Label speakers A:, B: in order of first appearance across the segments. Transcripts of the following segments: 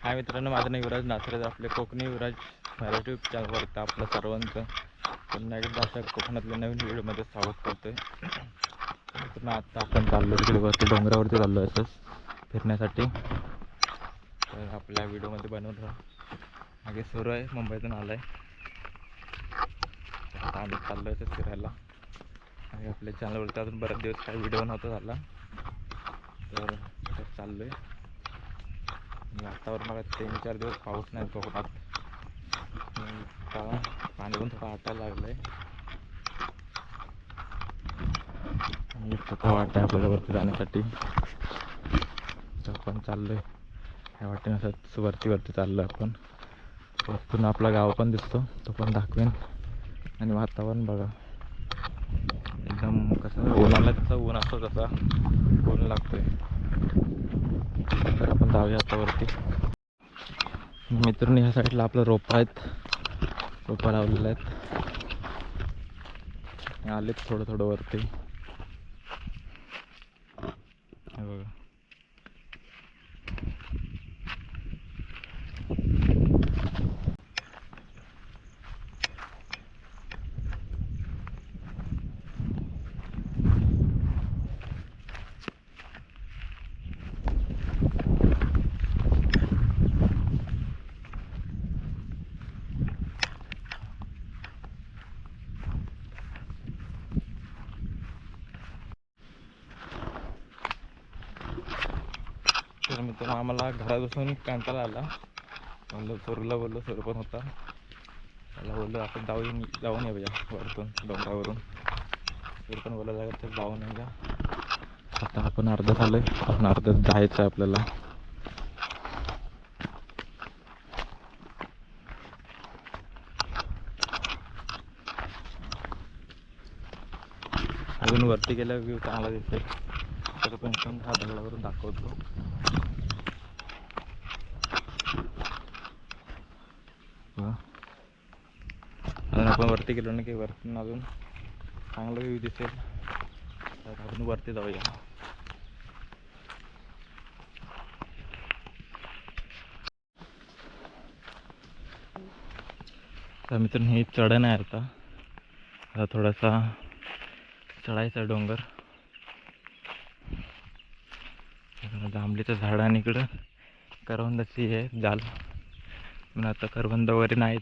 A: हाय मित्रांनो, माझं नाव युवराज नासरे. आपले कोकणी युवराज मराठी चॅनलवरती आपलं सर्वांचं पुन्हा एकदा अशा कोकणातल्या नवीन व्हिडिओमध्ये स्वागत करतो आहे. मित्रांनो, आत्ता आपण चाललो तिकडे वरती डोंगरावरती चाललो असंच फिरण्यासाठी. तर आपल्या व्हिडिओमध्ये बनवून राहा. मागे सुरू आहे, मुंबईतून आला आहे. आता आम्ही चाललो आहे तर फिरायला. आणि आपल्या चॅनलवरती अजून बरेच दिवस काही व्हिडिओ नव्हता झाला, तर चाललो आहे. वातावरण बघा, 3-4 दिवस पाऊस नाही कोकणात. पाणी पण थोडं आटायला लागलं आहे. आणि स्वतः वाटतं आपल्याला वरती जाण्यासाठी. तर आपण चाललो आहे ह्या वाटेनं असंच वरती चाललो आहे आपण. वरतून आपला गाव पण दिसतो, तो पण दाखवेन. आणि वातावरण बघा, एकदम कसं उन्हाळ्याला तसं ऊन असतो तसा ऊन लागतोय. तर आपण जाऊया आता वरती. मित्रांनो, ह्या साईडला आपलं रोपं लावलेलं आहेत. आलेत थोडं वरती, हे बघा. तर मित्रांनो, आम्हाला घरात बसून कंटाळा आला. म्हणलं सोरूला बोललो, सोरू पण होता. त्याला बोललो आपण जाऊन येऊया वरतून डोंगरावरून. सोरू पण बोलायला लागत तर जाऊन येऊया. आता आपण अर्ध्यात आलो आहे, आपण अर्ध्यात जायचं आहे आपल्याला. अजून वरती गेल्यावर व्ह्यू चांगला दिसतोय. तर पण हा दगडावरून दाखवतो. अजून आपण वरती गेलो ना की वरतून अजून चांगला व्ह्यू दिसेल. तर आपण वरती जाऊया. तर मित्रांनो, हे चढण आहे. आता थोडासा चढायचा डोंगर. जांभळीचं झाड आणि इकडं करवंदाची आहे जाल. पण आता करवंद वगैरे नाहीत,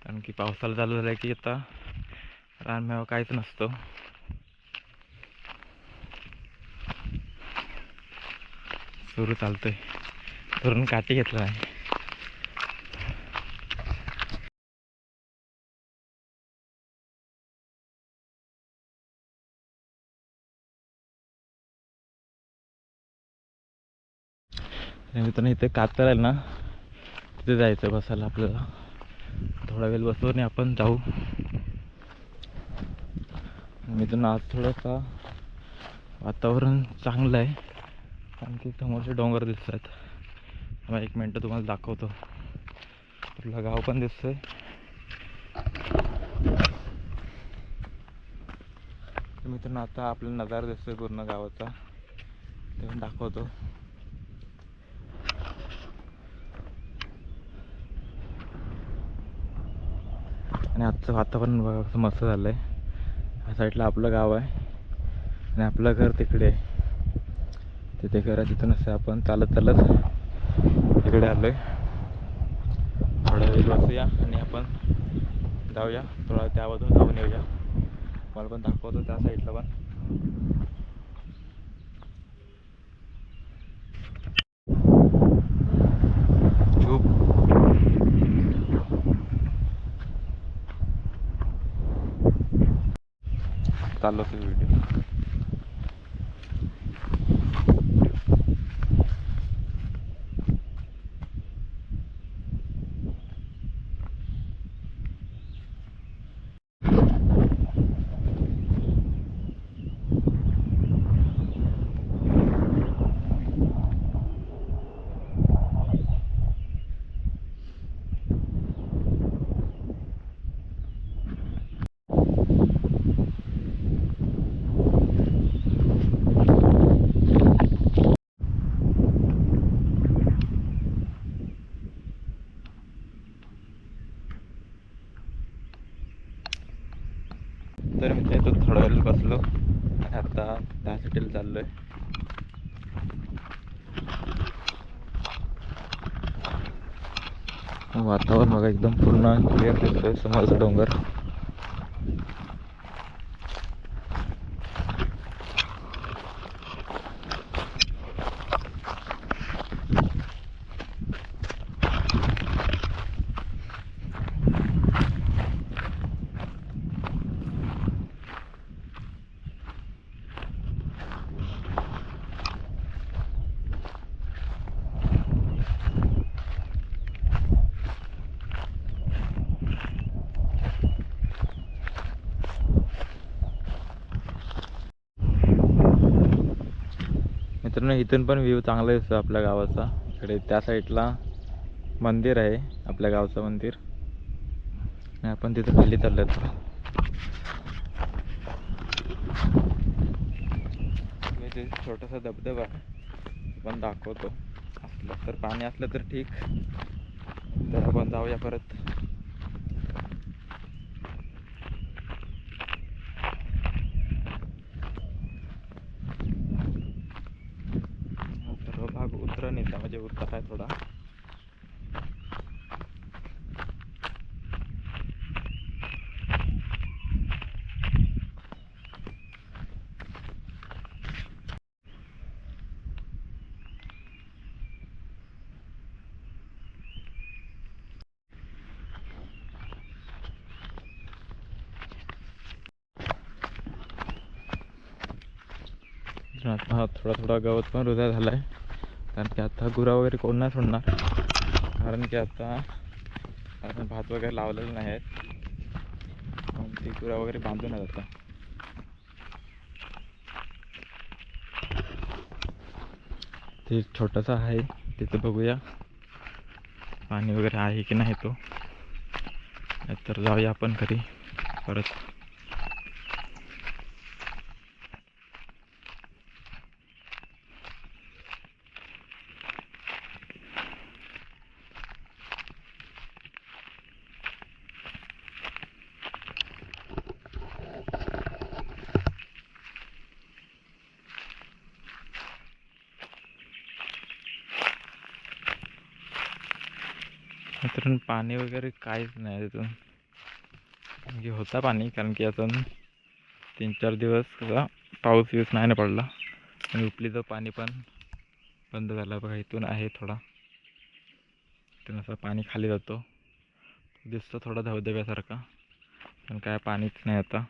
A: कारण की पावसाला चालू झाला की आता रानमेवा काहीच नसतो. सुरू चालतोय, धरून काठी घेतला आहे. मित्रांनो, इथे कातर आहे ना, तिथे जायचं बसायला आपल्याला. थोडा वेळ बसू आणि आपण जाऊ. मित्रांनो, आज थोडंसं वातावरण चांगलं आहे, कारण की समोरचे डोंगर दिसत आहेत. मला 1 मिनटं तुम्हाला दाखवतो. आपलं गाव पण दिसतंय. मित्रांनो, आता आपल्याला नजारा दिसतोय पूर्ण गावाचा, ते पण दाखवतो. आणि आजचं वातावरण बघा कसं मस्त झालं आहे. ह्या साईडला आपलं गाव आहे आणि आपलं घर तिकडे आहे. तिथे घर आहे, तिथून असं आपण चालत तिकडे आलो आहे. थोडा वेळ बसूया आणि आपण जाऊया थोडा त्या बाजून जाऊन येऊया. मला पण दाखवतो त्या साईडला पण. चाललो तो व्हिडिओ. तर मी ते थोड्या वेळेला बसलो आणि आता त्यासाठी चाललो आहे. वातावरण बघा एकदम पूर्ण क्लिअर दिसतोय समोरचा डोंगर. मित्रांनो इथून पण व्ह्यू चांगला दिसतो आपल्या गावाचा. इकडे त्या साईडला मंदिर आहे आपल्या गावचं मंदिर आणि आपण तिथं खाली चाललो आहे. ते छोटासा धबधबा पण दाखवतो. असलं तर पाणी असलं तर ठीक, तर आपण जाऊया परत. सर्व भाग उतरण येतं, म्हणजे उतार आहे थोडा. हा थोडा गवत पण रुजा झाला आहे, कारण की आता गुरा वगैरे कोण नाही सोडणार, कारण की आता आपण भात वगैरे लावलेलं नाही आहेत, मग ती गुरा वगैरे बांधून आहेत आता. ते छोटासा आहे तिथं बघूया पाणी वगैरे आहे की नाही, तो तर जाऊया आपण घरी परत. मित्रांनो पाणी वगैरे काहीच नाही तिथून, म्हणजे होता पाणी, कारण की अजून 3-4 दिवस कसा पाऊस यूज नाही ना पडला आणि उपलीचं पाणी पण बंद झालं बघा. इथून आहे थोडा, इथून असं पाणी खाली जातो, दिसतो थोडा धबधब्यासारखा, पण काय पाणीच नाही आता.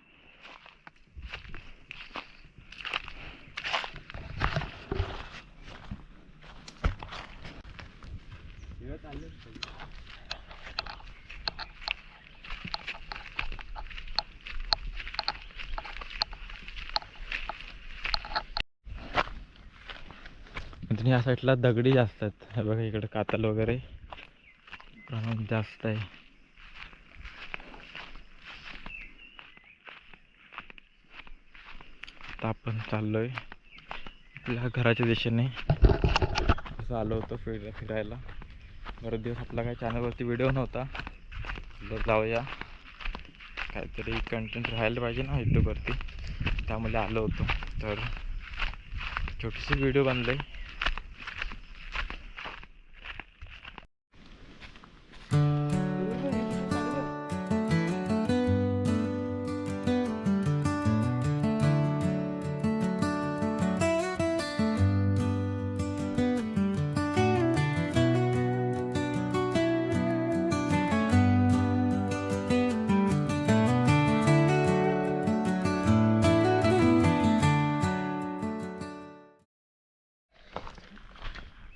A: या साईडला दगडी जास्त आहेत, हे बघा इकडे कातल वगैरे प्रमाण जास्त आहे. आता आपण चाललोय आपल्या घराच्या दिशेने. असं आलो होतो फिरायला. बरेच दिवस आपला काही चॅनलवरती व्हिडिओ नव्हता, तर जाऊया, काहीतरी कंटेंट राहायला पाहिजे ना यूट्यूबवरती, त्यामुळे आलो होतो. तर छोटीशी व्हिडिओ बनले.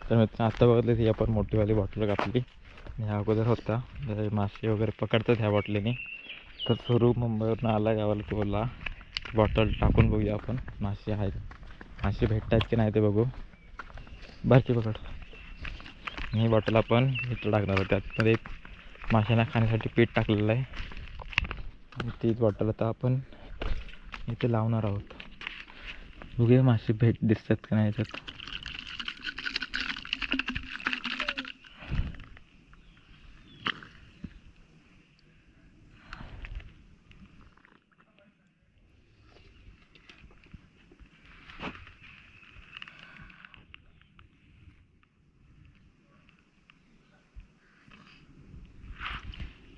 A: तर मित्रांनो आता बघितलं ती आपण मोठीवाली बॉटल कापली, ह्या अगोदर होता मासे वगैरे पकडतात ह्या बॉटलीने. तर सुरू मुंबईवरून आला गावाला, तो बोलला बॉटल टाकून बघूया आपण, मासे आहेत, मासे भेटत आहेत की नाही ते बघू. बारकी पकड. ही बॉटल आपण इथं टाकणार आहोत, त्यातमध्ये माशांना खाण्यासाठी पीठ टाकलेलं आहे, आणि तीच बॉटल आता आपण इथे लावणार आहोत. बघूया मासे दिसतात का नाही याच्यात.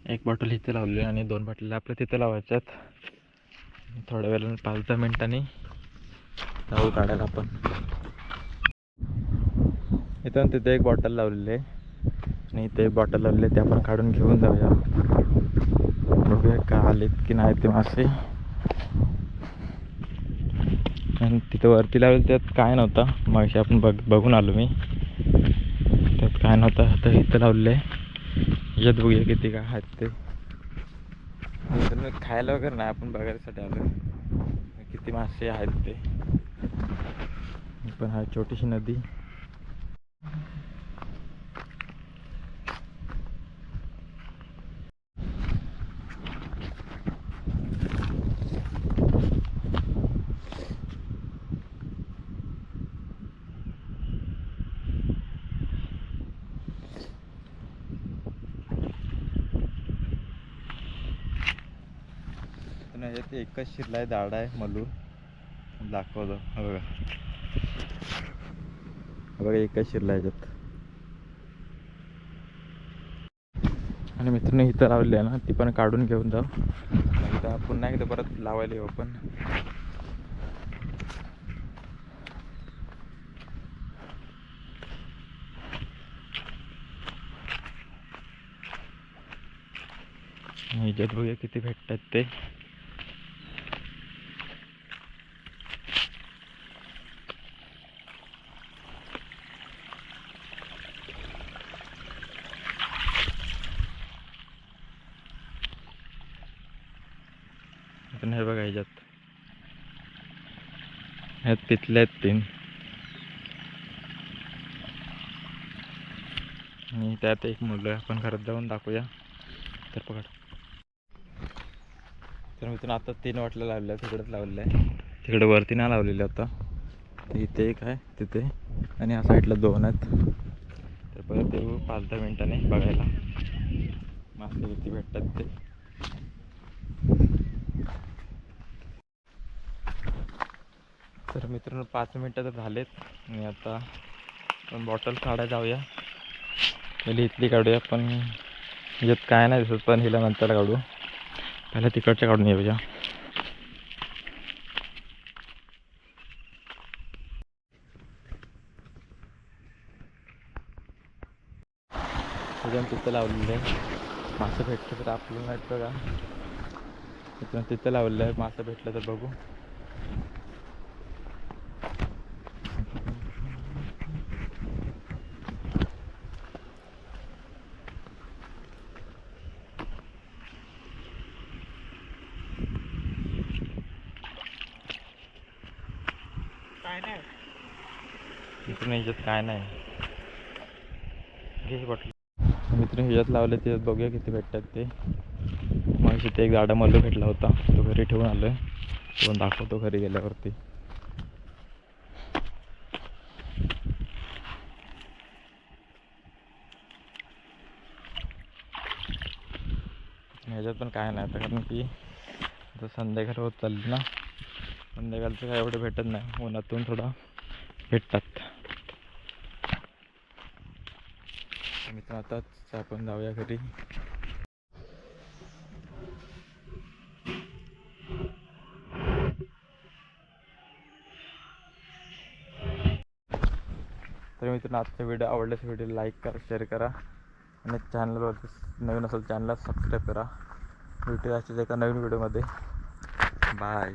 A: एक बॉटल इथे लावली आणि 2 बाटल्या आपल्या तिथे लावायच्यात. थोड्या वेळाने 5-10 मिनिटांनी जाऊ काढायला आपण. इथून तिथे एक बॉटल लावलेली आहे आणि इथे एक बॉटल लावलेली आहे, ते आपण काढून घेऊन जाऊया. बघूया का आलेत की नाही ते मासे. आणि तिथं वरती लावलेलं त्यात काय नव्हतं, मग आपण बघून आलो मी, त्यात काय नव्हतं. आता इथं लावलेलं आहे, यात बघूया किती काय आहेत ते. खायला वगैरे नाही, आपण बघायसाठी आलो किती मासे आहेत ते. पण हा छोटीशी नदी. याच्यात एकच शिरला आहे, दाडा आहे मलूर. दाखवतो बघा, बघा एकच शिरला याच्यात. आणि मित्रांनो इथं लावलेली आहे ना, ती पण काढून घेऊन जाऊ. एकदा पुन्हा एकदा परत लावायला येऊ आपण. ह्याच्यात बघूया किती भेटतात ते. हे बघा ह्यात पितले आहेत 3 आणि त्यात एक मुलं. आपण घरात जाऊन दाखवूया. तर पकड. तर मित्रांनो आता 3 वाटल्या लावलेल्या, तिकडेच लावलेलं आहे. तिकडे वरती नाही लावलेलं आता. इथे एक आहे तिथे, आणि या साईडला 2 आहेत. तर परत येऊ 5-10 मिनिटांनी बघायला मासे किती भेटतात ते. तर मित्रांनो 5 मिनटं तर झालेत आणि आता आपण बॉटल काढायला जाऊया. पहिले इथली काढूया, पण याच्यात काय नाही दिसत, पण हिला नंतर काढू. पहिला तिकडच्या काढून येऊया. त्याच्यानं तिथं लावलेलं आहे, मासे भेटलं तर आपल्याला नाही बघा. त्याच्यानं तिथं लावलेलं आहे, मासे भेटलं तर बघू. काय नाही मित्रांनो, ह्याच्यात काय नाही. घे बॉटल. मित्रांनो ह्याच्यात लावले ते बघूया किती भेटतात ते. मग इथे एक गाडा मल्लू भेटला होता, तो घरी ठेवून आलो आहे. तो दाखवतो घरी गेल्यावरती. ह्याच्यात पण काय नाही आता, कारण की आता संध्याकाळ होत चालली ना. संध्याकाळचं काय एवढं भेटत नाही, उन्हातून थोडा भेटतात. मित्र आताच आपण जाऊया घरी. तर मित्रांनो आजचा व्हिडिओ आवडल्यास व्हिडिओ लाईक करा, शेअर करा आणि चॅनलवरती नवीन असेल चॅनलला सबस्क्राईब करा. भेटूया अशाच एका नवीन व्हिडिओमध्ये. बाय.